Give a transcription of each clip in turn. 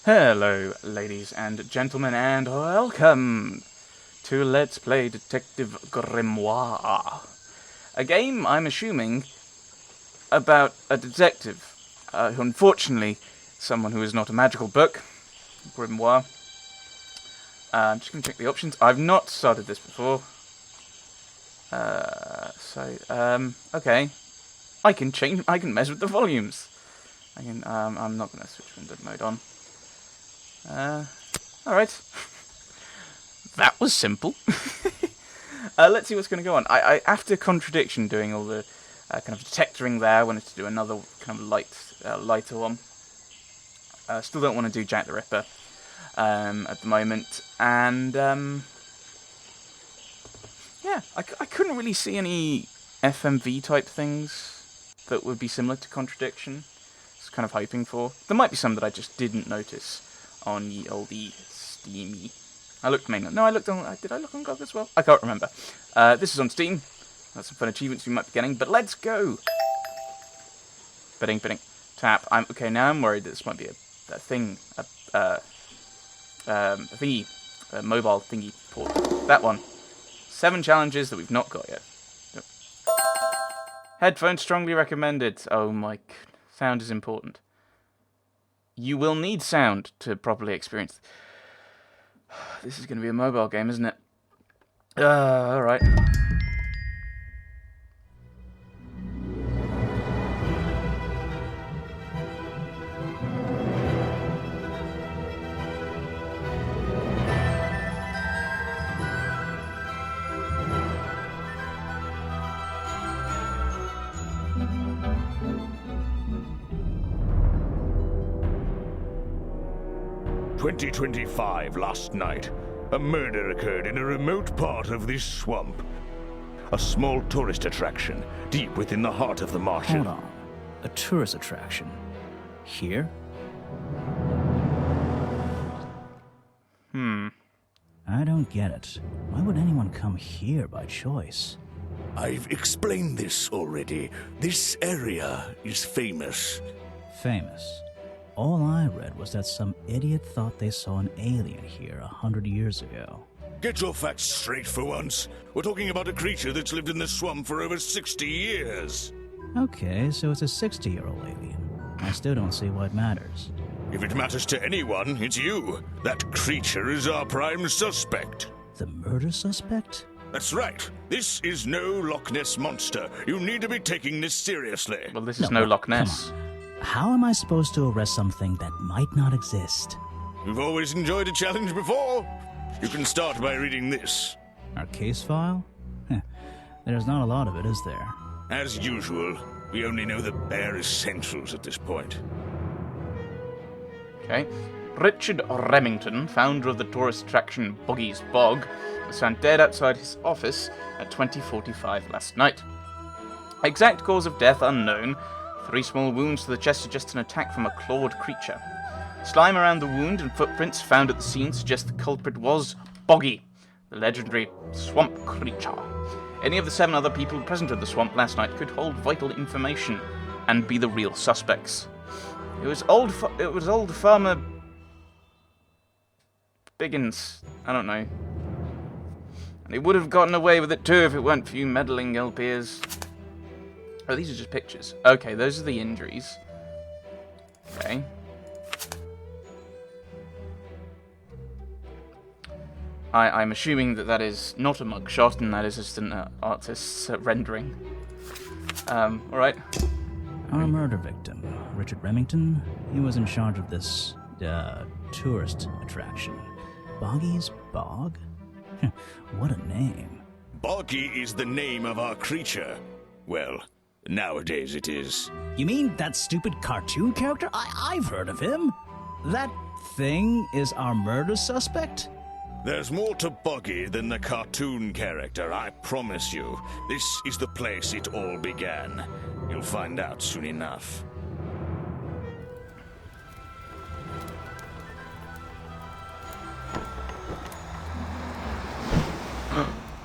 Hello, ladies and gentlemen, and welcome to Let's Play Detective Grimoire. A game, I'm assuming, about a detective, who unfortunately, someone who is not a magical book, Grimoire. I'm just going to check the options. I've not started this before. Okay. I can mess with the volumes. I'm not going to switch window mode on. Alright. That was simple. Let's see what's going to go on. After Contradiction doing all the kind of detectoring there, I wanted to do another kind of lighter one. Still don't want to do Jack the Ripper at the moment. And, yeah, I couldn't really see any FMV type things that would be similar to Contradiction. I was kind of hoping for. There might be some that I just didn't notice on the oldie Steamy. I looked mainly. No, I looked on. Did I look on GOG as well? I can't remember. This is on Steam. That's some fun achievements we might be getting. But let's go. Bidding. Tap. Okay. Now I'm worried that this might be a thing. A thingy. A mobile thingy port. That one. 7 challenges that we've not got yet. Yep. Headphones strongly recommended. Oh my. Sound is important. You will need sound to properly experience. This is going to be a mobile game, isn't it? Alright. "2025 last night, a murder occurred in a remote part of this swamp. A small tourist attraction, deep within the heart of the marshal." Hold on. A tourist attraction? Here? I don't get it. Why would anyone come here by choice? I've explained this already. This area is famous. Famous. All I read was that some idiot thought they saw an alien here 100 years ago. Get your facts straight for once. We're talking about a creature that's lived in this swamp for over 60 years. Okay, so it's a 60-year-old alien. I still don't see why it matters. If it matters to anyone, it's you. That creature is our prime suspect. The murder suspect? That's right. This is no Loch Ness monster. You need to be taking this seriously. Well, this is no Loch Ness. Come on. How am I supposed to arrest something that might not exist? You've always enjoyed a challenge before. You can start by reading this. Our case file? There's not a lot of it, is there? As usual, we only know the bare essentials at this point. Okay. Richard Remington, founder of the tourist attraction Boggy's Bog, was found dead outside his office at 20:45 last night. Exact cause of death unknown. 3 small wounds to the chest suggest an attack from a clawed creature. Slime around the wound and footprints found at the scene suggest the culprit was Boggy, the legendary swamp creature. Any of the 7 other people present at the swamp last night could hold vital information and be the real suspects. It was old farmer Biggins. I don't know. And he would have gotten away with it too if it weren't for you meddling LPers. Oh, these are just pictures. Okay, those are the injuries. Okay. I'm assuming that is not a mugshot, and that is just an artist's rendering. Alright. Our murder victim, Richard Remington, he was in charge of this, tourist attraction. Boggy's Bog? What a name. Boggy is the name of our creature. Well, nowadays it is. You mean that stupid cartoon character? I've heard of him. That thing is our murder suspect? There's more to Boggy than the cartoon character, I promise you. This is the place it all began. You'll find out soon enough.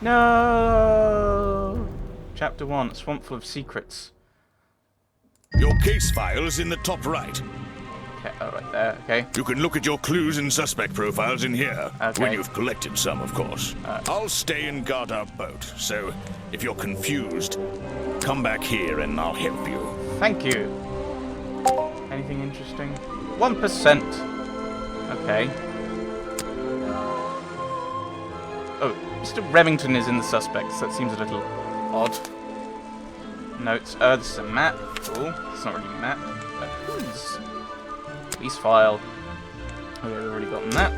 No! Chapter 1, Swamp Full of Secrets. Your case file's in the top right. Okay, oh, right there, okay. You can look at your clues and suspect profiles in here. Okay. When you've collected some, of course. I'll stay and guard our boat, so if you're confused, come back here and I'll help you. Thank you. Anything interesting? 1%. Okay. Oh, Mr. Remington is in the suspects. That seems a little odd. Notes. This is a map. Cool. It's not really a map. Please. Police file. Okay, we've already gotten that.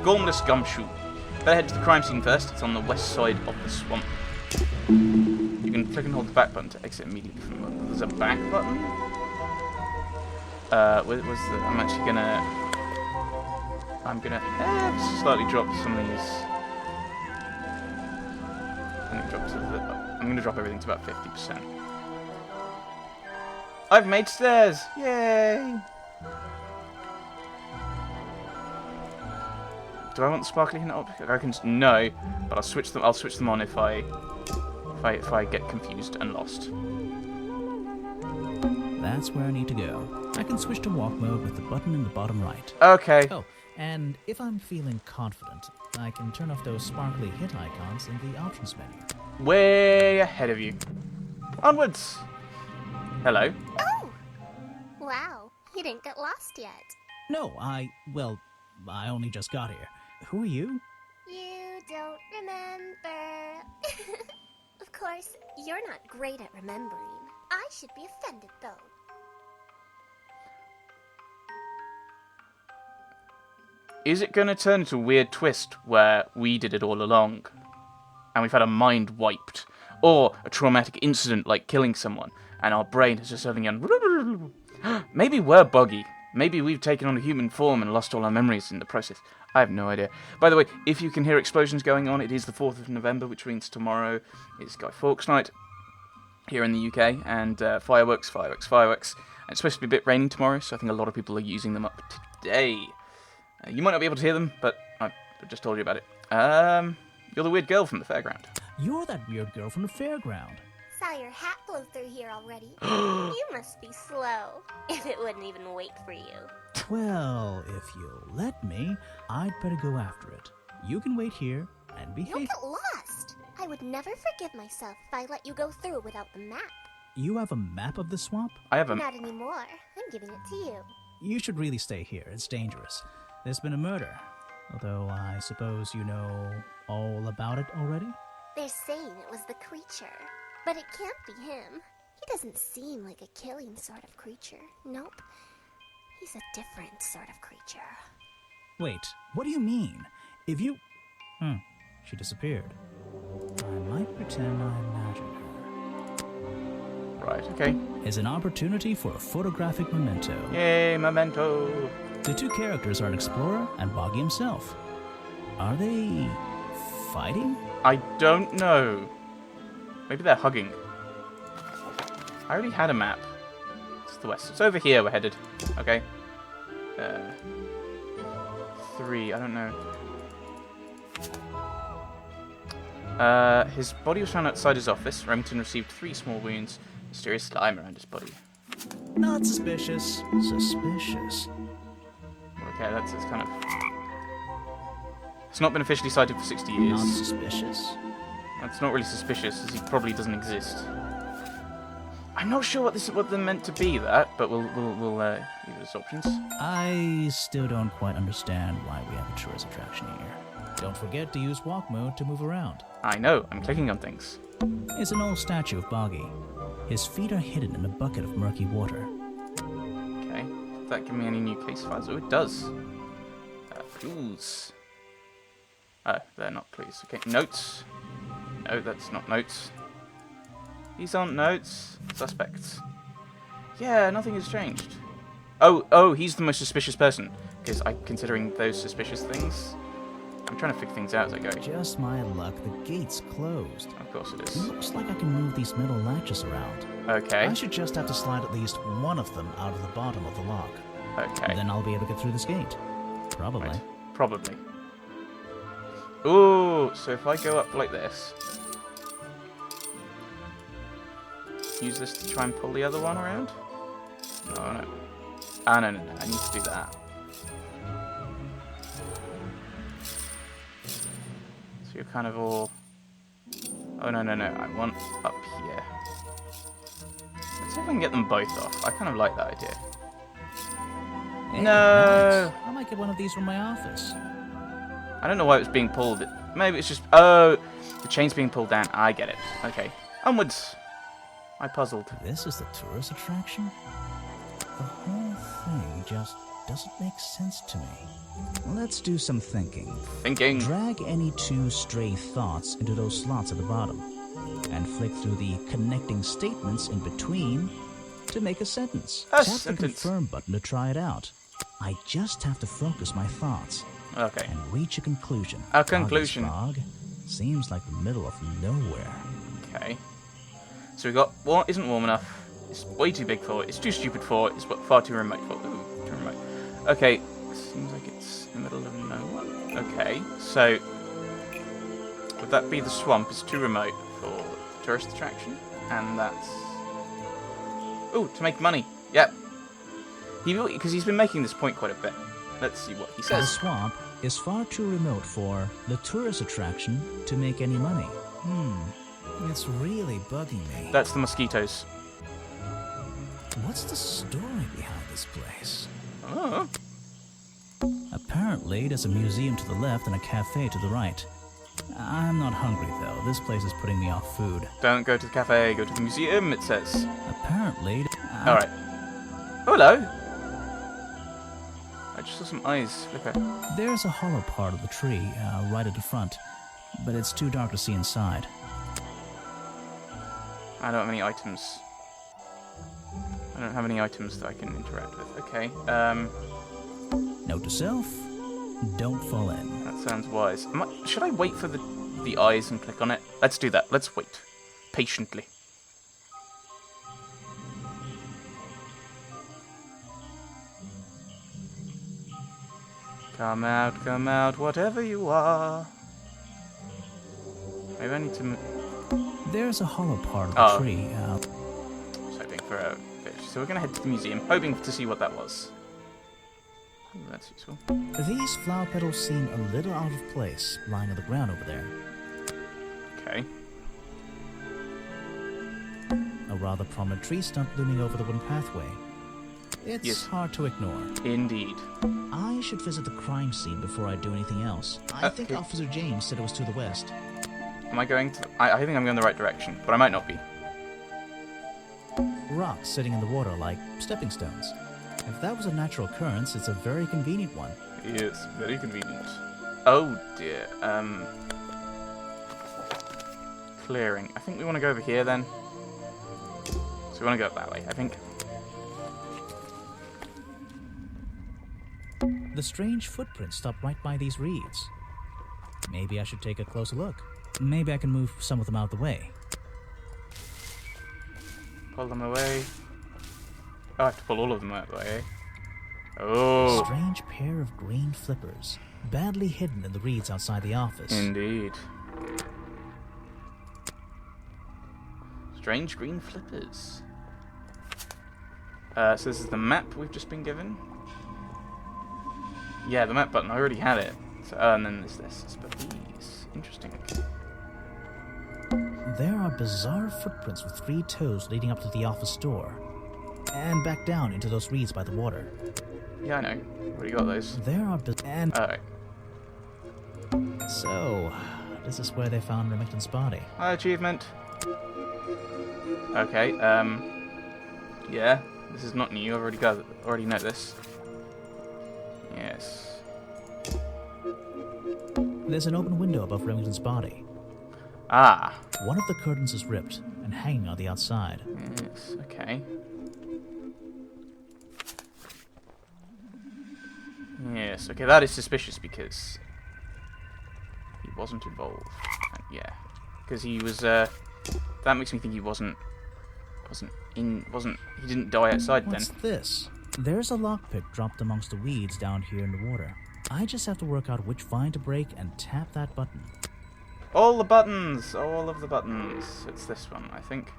Gormless Gumshoe. Better head to the crime scene first. It's on the west side of the swamp. You can click and hold the back button to exit immediately from the... There's a back button? Where's the... I'm actually gonna... slightly drop some of these. I'm gonna drop everything to about 50%. I've made stairs! Yay! Do I want the sparkly hint object? I can no, but I'll switch them on if I get confused and lost. That's where I need to go. I can switch to walk mode with the button in the bottom right. Okay. Oh, and if I'm feeling confident, I can turn off those sparkly hit icons in the options menu. Way ahead of you. Onwards! Hello. Oh! Wow, you didn't get lost yet. No, I only just got here. Who are you? You don't remember. Of course, you're not great at remembering. I should be offended, though. Is it going to turn into a weird twist where we did it all along and we've had our mind wiped? Or a traumatic incident like killing someone and our brain has just suddenly gone... Maybe we're Boggy. Maybe we've taken on a human form and lost all our memories in the process. I have no idea. By the way, if you can hear explosions going on, it is the 4th of November, which means tomorrow is Guy Fawkes night here in the UK, and fireworks. And it's supposed to be a bit raining tomorrow, so I think a lot of people are using them up today. You might not be able to hear them, but I just told you about it. You're the weird girl from the fairground. You're that weird girl from the fairground. Saw your hat blow through here already. You must be slow, if it wouldn't even wait for you. Well, if you'll let me, I'd better go after it. You can wait here and behave. You'll get lost. I would never forgive myself if I let you go through without the map. You have a map of the swamp? I have a... Not anymore. I'm giving it to you. You should really stay here. It's dangerous. There's been a murder. Although I suppose you know all about it already? They're saying it was the creature. But it can't be him. He doesn't seem like a killing sort of creature. Nope. He's a different sort of creature. Wait, what do you mean? If you... she disappeared. I might pretend I imagined her. Right, okay. Is an opportunity for a photographic memento. Yay, memento! The two characters are an explorer and Boggy himself. Are they... fighting? I don't know. Maybe they're hugging. I already had a map. It's the west. It's over here we're headed. Okay. 3, I don't know. His body was found outside his office. Remington received 3 small wounds. Mysterious slime around his body. Not suspicious. Suspicious. Okay, that's kind of... It's not been officially cited for 60 years. Not suspicious? That's not really suspicious, as he probably doesn't exist. I'm not sure what they're meant to be, but we'll give it as options. I still don't quite understand why we have a tourist attraction here. Don't forget to use walk mode to move around. I know, I'm clicking on things. It's an old statue of Boggy. His feet are hidden in a bucket of murky water. Okay, does that give me any new case files? Oh, it does. Clues. Oh, they're not clues. Okay, notes. No, that's not notes. These aren't notes. Suspects. Yeah, nothing has changed. Oh, he's the most suspicious person. Because I'm considering those suspicious things. I'm trying to figure things out as I go. Just my luck, the gate's closed. Of course it is. Looks like I can move these metal latches around. Okay. I should just have to slide at least one of them out of the bottom of the lock. Okay. And then I'll be able to get through this gate. Probably. Right. Probably. Ooh, so if I go up like this... use this to try and pull the other one around? Oh, no. Ah, no. I need to do that. So you're kind of all... Oh, no. I want up here. Let's see if I can get them both off. I kind of like that idea. Hey, No! Max, I might get one of these from my office. I don't know why it was being pulled. Maybe it's just... Oh! The chain's being pulled down. I get it. Okay. Onwards. I puzzled. This is the tourist attraction? The whole thing just doesn't make sense to me. Let's do some thinking. Thinking. Drag any 2 stray thoughts into those slots at the bottom, and flick through the connecting statements in between to make a sentence. A Tap the sentence. confirm button to try it out. I just have to focus my thoughts Okay. and reach a conclusion. A conclusion. Boggy seems like the middle of nowhere. Okay. So we got what isn't warm enough. It's way too big for it. It's too stupid for it. It's far too remote for it. Ooh, too remote. Okay. Seems like it's in the middle of nowhere. Okay. So would that be the swamp? It's too remote for the tourist attraction, and that's ooh, to make money. Yep. Because he's been making this point quite a bit. Let's see what he The says. swamp is far too remote for the tourist attraction to make any money. It's really bugging me. That's the mosquitoes. What's the story behind this place? Oh. Apparently, there's a museum to the left and a cafe to the right. I'm not hungry, though. This place is putting me off food. Don't go to the cafe. Go to the museum. It says. Apparently... All right. Hello. I just saw some eyes flicker. There's a hollow part of the tree right at the front, but it's too dark to see inside. I don't have any items. I don't have any items that I can interact with. Okay. Note to self, don't fall in. That sounds wise. Should I wait for the eyes and click on it? Let's do that. Let's wait. Patiently. Come out, whatever you are. Maybe I need to... There's a hollow part of the tree. I was hoping for a fish. So we're going to head to the museum, hoping to see what that was. Oh, that's useful. These flower petals seem a little out of place, lying on the ground over there. Okay. A rather prominent tree stump looming over the wooden pathway. It's Yes. hard to ignore. Indeed. I should visit the crime scene before I do anything else. I think Okay. Officer James said it was to the west. Am I going to... I think I'm going the right direction, but I might not be. Rocks sitting in the water like stepping stones. If that was a natural occurrence, it's a very convenient one. Yes, very convenient. Oh dear. Clearing. I think we want to go over here then. So we want to go up that way, I think. The strange footprints stop right by these reeds. Maybe I should take a closer look. Maybe I can move some of them out of the way. Pull them away. Oh, I have to pull all of them out of the way, eh? Oh, Strange pair of green flippers, badly hidden in the reeds outside the office. indeed. Strange green flippers. So this is the map we've just been given. Yeah, the map button. I already had it. So, and then there's this. But these. Interesting. There are bizarre footprints with 3 toes leading up to the office door. And back down into those reeds by the water. Yeah, I know. Already got those. There are Alright. So, this is where they found Remington's body. Achievement. Okay, yeah, this is not new. I've already know this. Yes. There's an open window above Remington's body. Ah. One of the curtains is ripped and hanging on the outside. Yes, okay. Yes, okay, that is suspicious because he wasn't involved. And yeah, because he was, that makes me think he he didn't die outside then. What's this? There's a lockpick dropped amongst the weeds down here in the water. I just have to work out which vine to break and tap that button. All the buttons! All of the buttons. It's this one, I think.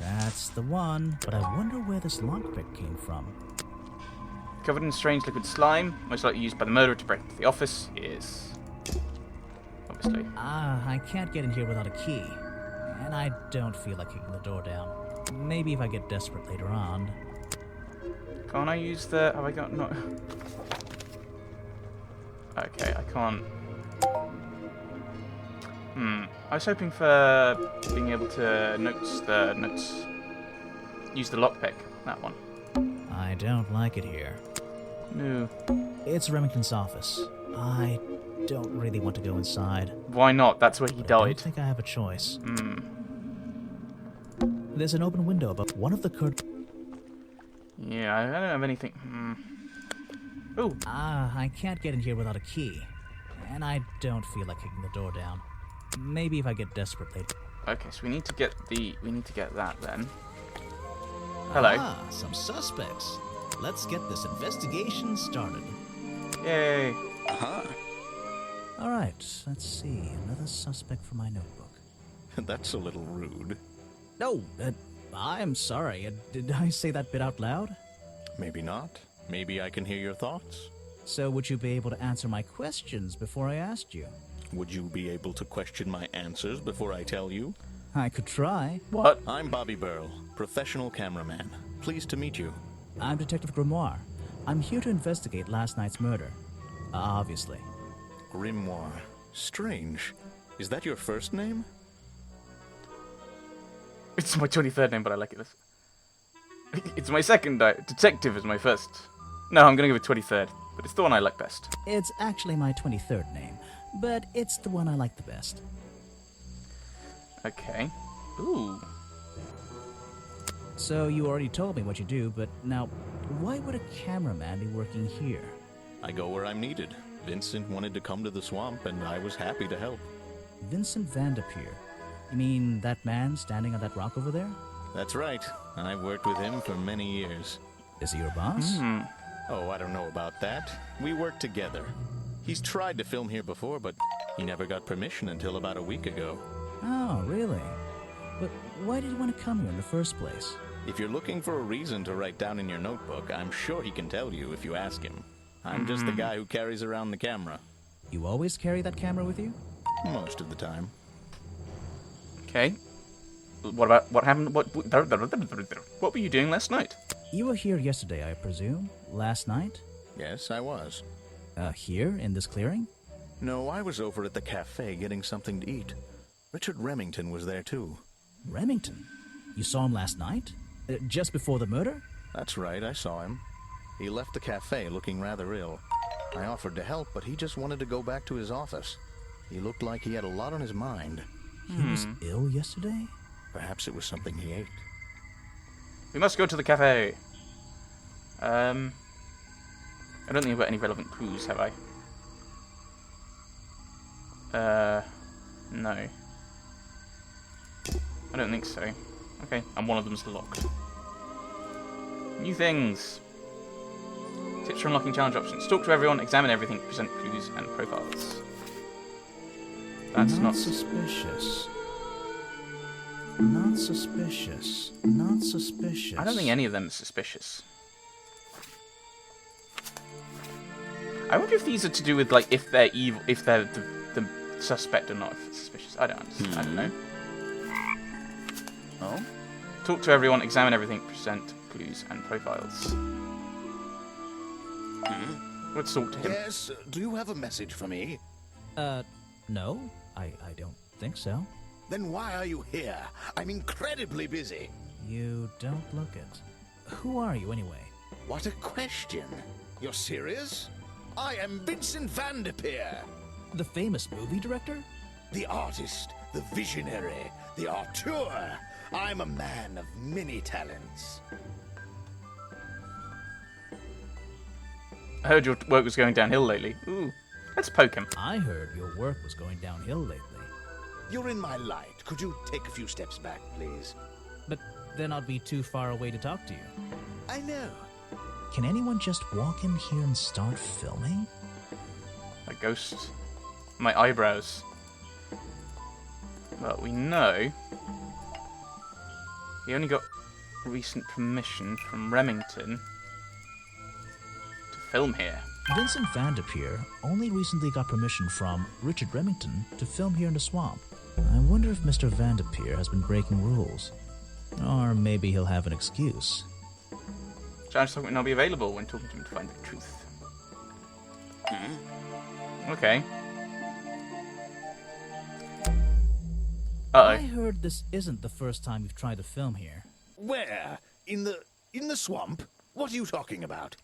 That's the one, but I wonder where this lockpick came from. Covered in strange liquid slime, most likely used by the murderer to break into the office. Yes. Obviously. I can't get in here without a key. And I don't feel like kicking the door down. Maybe if I get desperate later on. Can't I use the... Have I got... No. Okay, I can't... I was hoping for being able to use the lockpick. That one. I don't like it here. No. It's Remington's office. I don't really want to go inside. Why not? That's where he But I died. don't think I have a choice. There's an open window above one of the Yeah, I don't have anything. Ooh. I can't get in here without a key. And I don't feel like kicking the door down. Maybe if I get desperate later. Okay, so we need to get that then. Hello. Ah, some suspects. Let's get this investigation started. Yay. Aha. All right, let's see. Another suspect for my notebook. That's a little rude. No, I'm sorry. Did I say that bit out loud? Maybe not. Maybe I can hear your thoughts. So would you be able to answer my questions before I asked you? Would you be able to question my answers before I tell you? I could try. What? I'm Bobby Burl, professional cameraman. Pleased to meet you. I'm Detective Grimoire. I'm here to investigate last night's murder. Obviously. Grimoire. Strange. Is that your first name? It's my 23rd name, but I like it. It's my second. Detective is my first. No, I'm gonna give it 23rd, but it's the one I like best. It's actually my 23rd name, but it's the one I like the best. Okay. Ooh. So you already told me what you do, but now, why would a cameraman be working here? I go where I'm needed. Vincent wanted to come to the swamp, and I was happy to help. Vincent Vanderpeer. You mean that man standing on that rock over there? That's right. I've worked with him for many years. Is he your boss? Oh, I don't know about that. We work together. He's tried to film here before, but he never got permission until about a week ago. Oh, really? But why did you want to come here in the first place? If you're looking for a reason to write down in your notebook, I'm sure he can tell you if you ask him. I'm just the guy who carries around the camera. You always carry that camera with you? Most of the time. Okay. What happened? What were you doing last night? You were here yesterday, I presume? Last night? Yes, I was. Here, in this clearing? No, I was over at the cafe getting something to eat. Richard Remington was there too. Remington? You saw him last night? Just before the murder? That's right, I saw him. He left the cafe looking rather ill. I offered to help, but he just wanted to go back to his office. He looked like he had a lot on his mind. He was ill yesterday? Perhaps it was something he ate. We must go to the cafe. I don't think I've got any relevant clues, have I? No. I don't think so. Okay, and one of them's locked. New things. Tips for unlocking challenge options. Talk to everyone, examine everything, present clues and profiles. That's not suspicious. Not suspicious. Not suspicious. I don't think any of them are suspicious. I wonder if these are to do with, like, if they're evil, if they're the suspect or not, if it's suspicious. I don't understand. I don't know. Oh? Talk to everyone, examine everything, present clues and profiles. Let's talk to him. Yes, do you have a message for me? No. I don't think so. Then why are you here? I'm incredibly busy. You don't look it. Who are you, anyway? What a question. You're serious? I am Vincent Vanderpeer. The famous movie director? The artist, the visionary, the auteur. I'm a man of many talents. I heard your work was going downhill lately. Ooh, let's poke him. I heard your work was going downhill lately. You're in my light. Could you take a few steps back, please? But then I'd be too far away to talk to you. I know. Can anyone just walk in here and start filming? A ghost. My eyebrows. Well, we know He only got recent permission from Remington to film here. Vincent Vanderpeer only recently got permission from Richard Remington to film here in the swamp. I wonder if Mr. Vanderpeer has been breaking rules. Or maybe he'll have an excuse. Charge might not be available when talking to him to find the truth. Okay. I heard this isn't the first time you've tried to film here. Where? In the swamp? What are you talking about?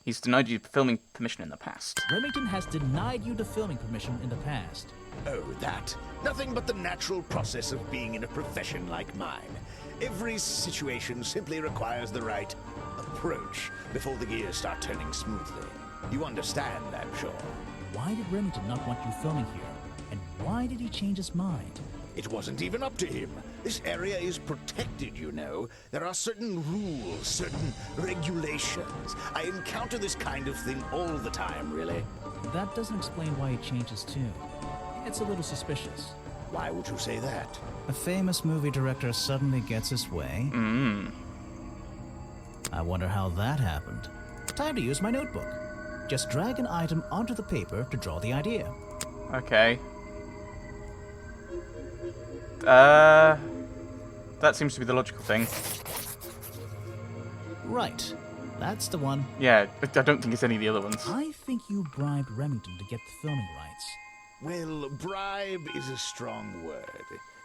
He's denied you filming permission in the past. Remington has denied you the filming permission in the past. Oh, that. Nothing but the natural process of being in a profession like mine. Every situation simply requires the right approach before the gears start turning smoothly. You understand, I'm sure. Why did Remington not want you filming here? And why did he change his mind? It wasn't even up to him. This area is protected, you know. There are certain rules, certain regulations. I encounter this kind of thing all the time, really. That doesn't explain why he changed his tune. It's a little suspicious. Why would you say that? A famous movie director suddenly gets his way. I wonder how that happened. Time to use my notebook. Just drag an item onto the paper to draw the idea. Okay. That seems to be the logical thing. Right. That's the one. Yeah, I don't think it's any of the other ones. I think you bribed Remington to get the filming rights. Well, bribe is a strong word.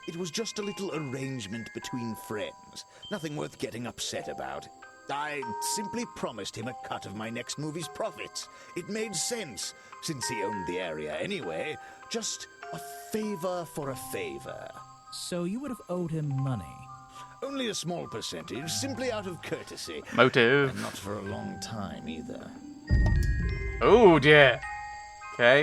It was just a little arrangement between friends. Nothing worth getting upset about. I simply promised him a cut of my next movie's profits. It made sense, since he owned the area anyway. Just a favor for a favor. So you would have owed him money. Only a small percentage, simply out of courtesy. Motive. And not for a long time, either. Oh, dear. Okay.